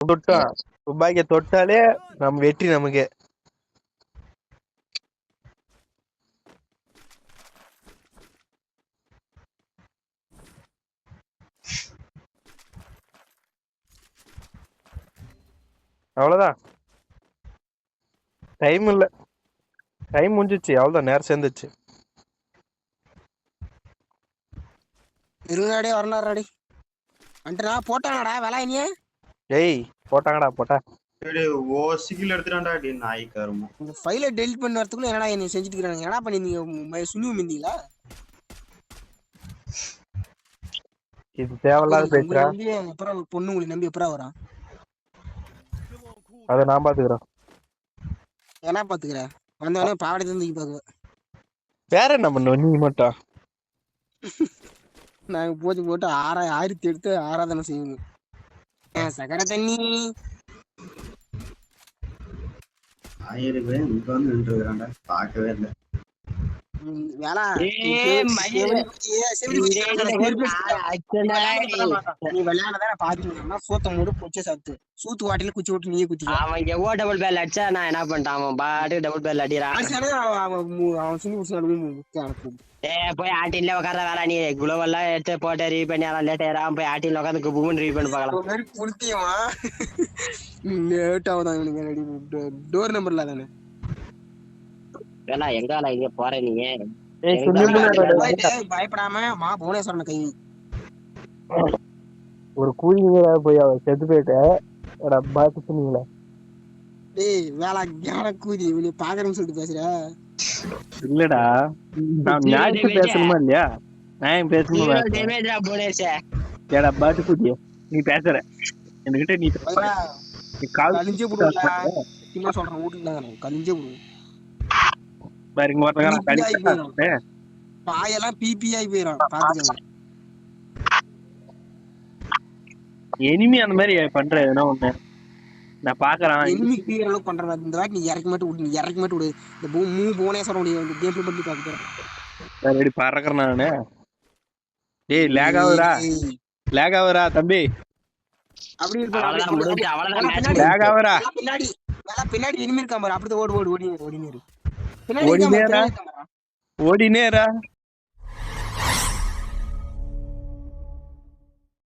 தொட்டான் துப்பாக்கிய தொட்டாலே நம்ம வெற்றி நமக்கு. அவ்வளவுதான், டைம் இல்ல, டைம் முடிஞ்சிச்சு, அவ்வளவுதான், நேரம் சேர்ந்துச்சு. இருநாடே வரலாறாடி வந்துட்டா போட்டாங்கடா வேலையே. ஏய் போட்டாங்கடா போட்டா. ஓசிக்கில் எடுத்துட்டான்டா டி நாய் கருமம். இந்த ஃபைலை டெலிட் பண்ண வரதுக்குள்ள என்னடா என்ன செஞ்சுட்டு இருக்காங்க? என்னடா பண்ணீங்க? சுனி மிந்தீங்களா? இது தேவையில்லாத பேசுறா. அப்புறம் பொண்ணு உங்களை நம்பி எப்பரா வரான்? அதை நான் பாத்துக்கிறேன். என்ன பாத்துக்கிற? வந்தவனே பாவடை தூக்கி பாக்குவேன். வேற என்ன பண்ணுவோம் நீ மட்டும்? நாங்க போச்சு போட்டு ஆயிரத்தி எடுத்து ஆராதனை செய்வோம். சக்கரை தண்ணி 1000 பேர் இங்க வந்து நின்று இருக்கிறான்டா, பார்க்கவே இல்லை. வேலை நீ விளையாடதான பாத்துனா சூத்த மூடு பொச்ச சாத்து சூத்து வாட்டில குச்சி விட்டு நீயே குத்தி. அவன் எவ்வளோ டபுள் பேல் அடிச்சா நான் என்ன பண்ணிட்டான்? அவன் பாட்டு டபுள் பேல் அடிக்கிறான். அவன் சுனி போய் ஆட்டின்ல உட்கார வேலை. நீ குளோவெல்லாம் எடுத்து போட்டு ரீ பண்ணி எல்லாம் லேட் ஆயிரம். போய் ஆட்டின்ல உட்காந்து குபுன்னு ரீ பண்ணி பார்க்கலாம். புளுத்தியமா லேட் ஆகுதான். டோர் நம்பர்ல தானே வேணா எங்கால இங்க போற நீங்க? பயப்படாம மா புவனேஸ்வரன் கை ஒரு கூலி போய் அவ செத்து போயிட்டு பாத்து சொன்னீங்களா? டேய் வேலை ஞான கூதி நீ பாக்குறேன்னு சொல்லிட்டு பேசுற. இல்லடா நான் நியாயத்துக்கு பேசணுமா இல்லையா? நியாயம் பேசணுமா? ஏடா பாட்டு கூதிய நீ பேசுற என்கிட்ட. நீ கலிஞ்சே போடுவா சொல்றேன். வீட்டுல கலிஞ்சே போடுவோம். பாயெல்லாம் பிபி ஆகி போயிடும் பாத்துக்கோங்க. எனிமி அந்த மாதிரி பண்ற எதுனா ஒண்ணு நான் பாக்குறேன். எனிமி கிளியர் அளவுக்கு பண்ற இந்த வாட்டி நீ இறக்கி மட்டும் விடு. நீ இறக்கி மட்டும் விடு. இந்த புவனேஸ்வரன் கேம் பிளே பண்ணி பாக்குறேன். ரெடி பறக்குறேன் நானு. டேய் லேக் ஆகுறா தம்பி. அப்படி லேக் ஆகுறா. பின்னாடி பின்னாடி எனிமி இருக்கான் பாரு. அப்படிதான் ஓடு ஓடு ஓடி ஓடினேரு ஓடினேரா.